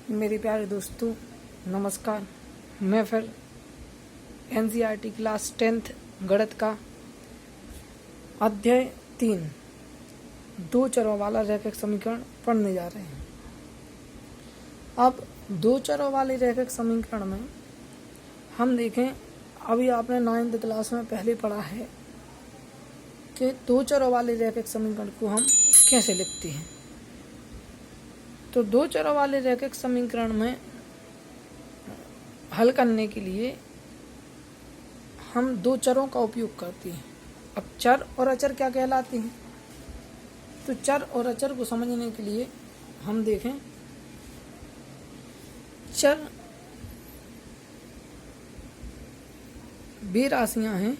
मेरे प्यारे दोस्तों नमस्कार। मैं फिर एनसीईआरटी क्लास 10th गणित का अध्याय 3 दो चरों वाला रैखिक समीकरण पढ़ने जा रहे हैं। अब दो चरों वाले रैखिक समीकरण में हम देखें, अभी आपने 9th क्लास में पहले पढ़ा है कि दो चरों वाले रैखिक समीकरण को हम कैसे लिखते हैं। तो दो चरों वाले रैखिक समीकरण में हल करने के लिए हम दो चरों का उपयोग करते हैं। अब चर और अचर क्या कहलाते हैं? तो चर और अचर को समझने के लिए हम देखें, चर वे राशियां हैं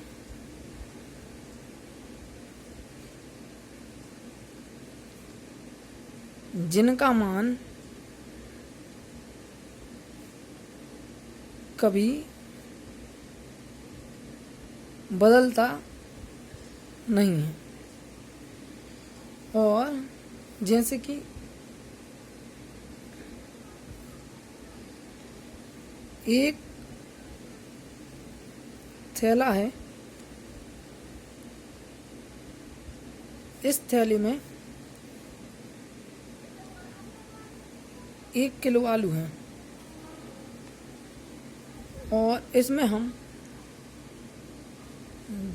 जिनका मान कभी बदलता नहीं है। और जैसे कि एक थैला है, इस थैले में 1 किलो आलू है और इसमें हम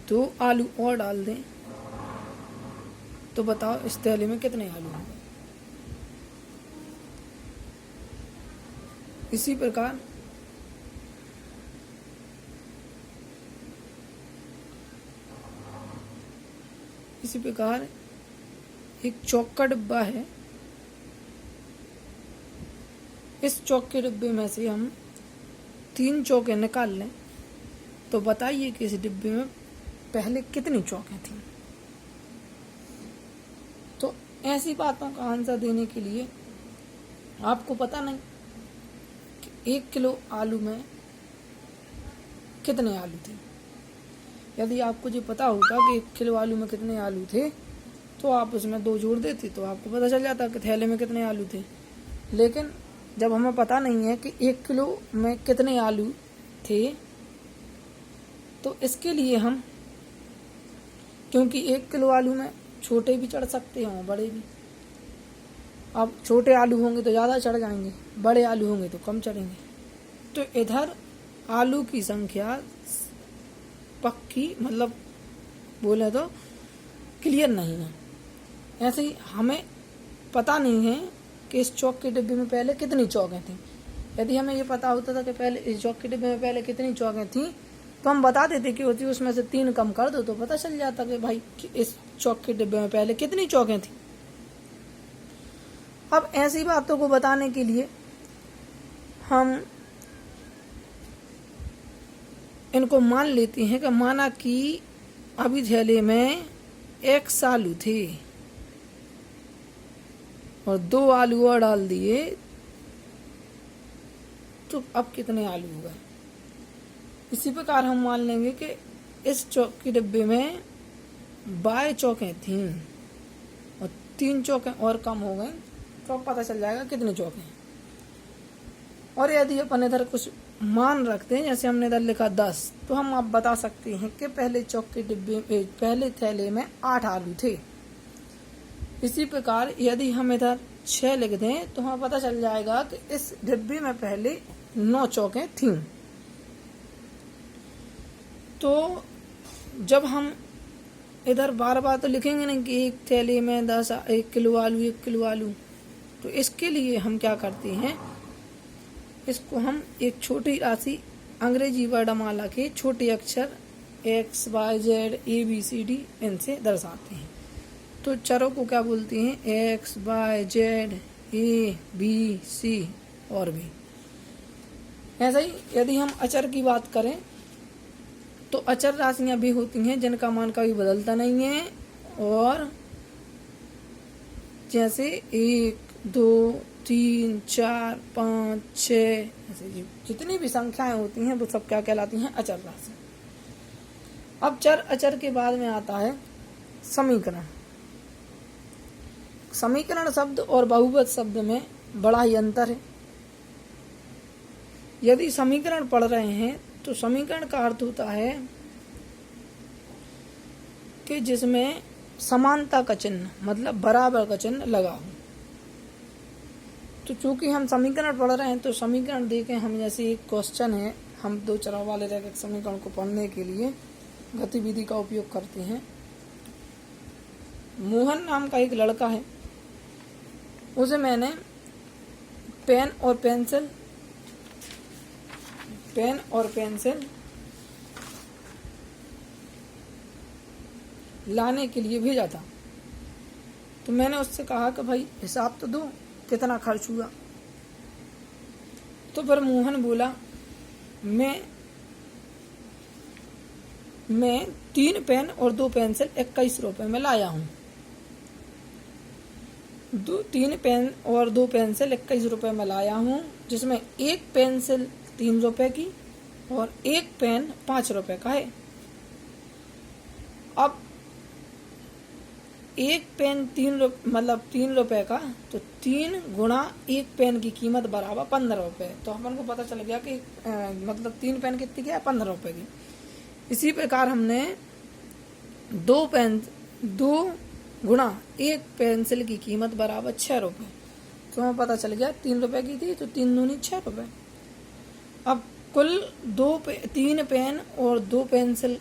2 आलू और डाल दें तो बताओ इस थैले में कितने आलू होंगे। इसी प्रकार एक चौक का डिब्बा है, इस चौक के डिब्बे में से हम 3 चौकें निकाल लें तो बताइए कि इस डिब्बे में पहले कितनी चौकें थीं। तो ऐसी बातों का आंसर देने के लिए आपको पता नहीं कि 1 किलो आलू में कितने आलू थे। यदि आपको ये पता होता कि 1 किलो आलू में कितने आलू थे तो आप उसमें 2 जोड़ देते तो आपको पता चल जाता कि थैले में कितने आलू थे। लेकिन जब हमें पता नहीं है कि 1 किलो में कितने आलू थे, तो इसके लिए हम, क्योंकि 1 किलो आलू में छोटे भी चढ़ सकते हैं बड़े भी। अब छोटे आलू होंगे तो ज़्यादा चढ़ जाएंगे, बड़े आलू होंगे तो कम चढ़ेंगे। तो इधर आलू की संख्या पक्की, मतलब बोले तो क्लियर नहीं है। ऐसे ही हमें पता नहीं है कि इस चौक के डिब्बे में पहले कितनी चौकें थीं। यदि हमें ये पता होता था कि पहले इस चौक के डिब्बे में पहले कितनी चौकें थीं तो हम बता देते कि होती उसमें से 3 कम कर दो तो पता चल जाता कि भाई कि इस चौक के डिब्बे में पहले कितनी चौकें थीं। अब ऐसी बातों को बताने के लिए हम इनको मान लेते हैं कि माना कि अभी थैले में X आलू थे और 2 आलू और डाल दिए तो अब कितने आलू हो गए। इसी प्रकार हम मान लेंगे कि इस चौक के डिब्बे में 12 चौकें थीं और 3 चौकें और कम हो गई तो अब पता चल जाएगा कितनी चौकें। और यदि अपन इधर कुछ मान रखते हैं, जैसे हमने इधर लिखा 10, तो हम अब बता सकते हैं कि पहले चौक के डिब्बे पहले थैले में 8 आलू थे। इसी प्रकार यदि हम इधर 6 लिख दें तो हमें पता चल जाएगा कि इस डिब्बे में पहले 9 चौकें थीं। तो जब हम इधर बार बार तो लिखेंगे नहीं कि एक थैले में 1 किलो आलू 1 किलो आलू, तो इसके लिए हम क्या करते हैं, इसको हम एक छोटी राशि अंग्रेजी वर्णमाला के छोटे अक्षर X, Y, Z, A, B, C, D इनसे दर्शाते हैं। तो चरों को क्या बोलते हैं? X, Y, Z, A, B, C और भी। ऐसा ही यदि हम अचर की बात करें तो अचर राशियां भी होती हैं जिनका मान कभी बदलता नहीं है। और जैसे 1, 2, 3, 4, 5, 6 ऐसे जितनी भी संख्याएं होती हैं वो सब क्या कहलाती हैं? अचर राशि। अब चर अचर के बाद में आता है समीकरण। समीकरण शब्द और बहुपद शब्द में बड़ा ही अंतर है। यदि समीकरण पढ़ रहे हैं तो समीकरण का अर्थ होता है कि जिसमें समानता का चिन्ह मतलब बराबर का चिन्ह लगा हो। तो चूंकि हम समीकरण पढ़ रहे हैं तो समीकरण देखें, हम जैसे एक क्वेश्चन है, हम दो चरों वाले रैखिक समीकरण को पढ़ने के लिए गतिविधि का उपयोग करते हैं। मोहन नाम का एक लड़का है, उसे मैंने पेन और पेंसिल लाने के लिए भेजा था। तो मैंने उससे कहा कि भाई हिसाब तो दो कितना खर्च हुआ। तो फिर मोहन बोला मैं 3 पेन और 2 पेंसिल 21 रुपए में लाया हूँ। 3 पेन और 2 पेंसिल 21 रुपए में लाया हूँ, जिसमें एक पेंसिल 3 रुपए की और एक पेन 5 रुपए का है। अब एक पेन 3 रुपए का, तो 3 गुणा एक पेन की कीमत बराबर 15 रुपए। तो अपन को पता चल गया कि 3 पेन कितनी की है, 15 रुपए की। इसी प्रकार हमने 2 गुणा एक पेंसिल की कीमत बराबर 6 रुपए। तो हमें पता चल गया 3 रुपए की थी तो 3 दूनी 6 रुपए। अब कुल 3 पेन और 2 पेंसिल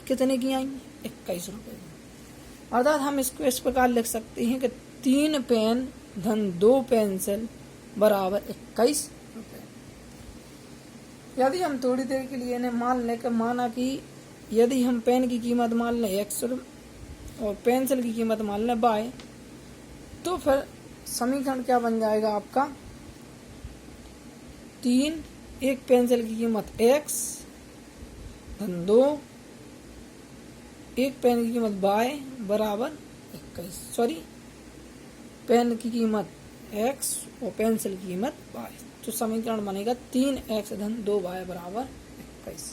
कितने की आई, 21 रुपए। अर्थात हम इसको इस प्रकार लिख सकते हैं कि 3 पेन धन 2 पेंसिल बराबर 21 रुपए। यदि हम थोड़ी देर के लिए इन्हें मान लें कि माना कि यदि हम पेन की कीमत मान लें x और पेंसिल की कीमत मान लें y, तो फिर समीकरण क्या बन जाएगा आपका, 3 एक पेंसिल की कीमत x धन 2 एक पेन की कीमत y बराबर 21। पेन की कीमत x और पेंसिल की कीमत y। तो समीकरण बनेगा 3x धन 2y बराबर 21।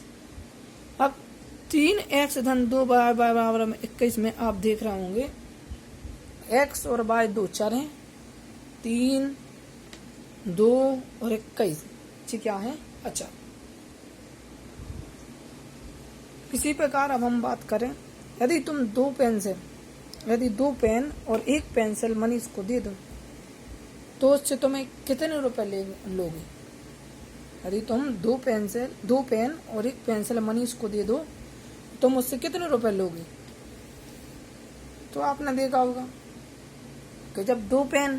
अब 3x धन 2y बराबर 21 में आप देख रहे होंगे x और y 2 चर हैं, 3, 2 और 21 क्या है, अचर। इसी प्रकार अब हम बात करें, यदि तुम 2 पेन और 1 पेंसिल मनीष को दे दो तो उससे तुम्हें कितने रुपए लोगे। यदि तुम 2 पेन और 1 पेंसिल मनीष को दे दो तुम उससे कितने रुपए लोगे। तो आपने देखा होगा कि जब 2 पेन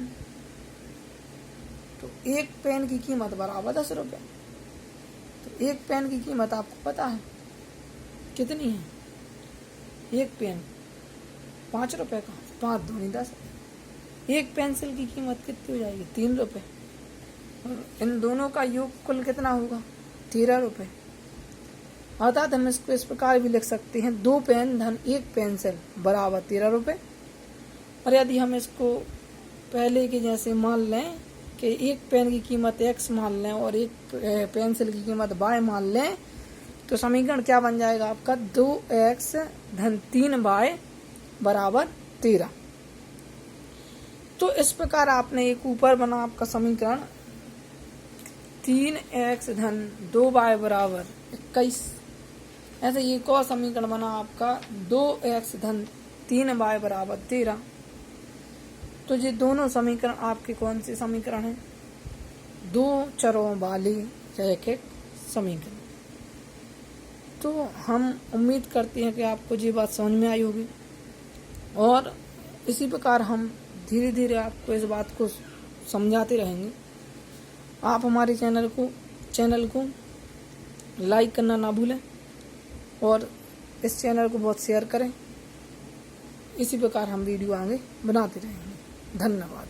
तो 1 पेन की कीमत बराबर 10 रुपए। तो 1 पेन की कीमत आपको पता है कितनी है, 1 पेन 5 रुपए का, 5 दूनी 10। 1 पेंसिल की कीमत कितनी हो जाएगी, 3 रुपए। और इन दोनों का योग कुल कितना होगा, 13 रुपए। अर्थात हम इसको इस प्रकार भी लिख सकते हैं, 2 पेन धन 1 पेंसिल बराबर 13 रुपए। और यदि हम इसको पहले के जैसे मान लें कि 1 पेन की कीमत x मान लें और 1 पेंसिल की कीमत y मान लें, तो समीकरण क्या बन जाएगा आपका, 2x धन 3y बराबर 13। तो इस प्रकार आपने एक ऊपर बना आपका समीकरण 3x धन 2y बराबर 21। ऐसे एक और समीकरण बना आपका 2x धन 3y बराबर 13। तो ये दोनों समीकरण आपके कौन से समीकरण हैं, 2 चरों वाले रैखिक समीकरण। तो हम उम्मीद करते हैं कि आपको ये बात समझ में आई होगी और इसी प्रकार हम धीरे धीरे आपको इस बात को समझाते रहेंगे। आप हमारे चैनल को लाइक करना ना भूलें और इस चैनल को बहुत शेयर करें। इसी प्रकार हम वीडियो आगे बनाते रहेंगे। धन्यवाद।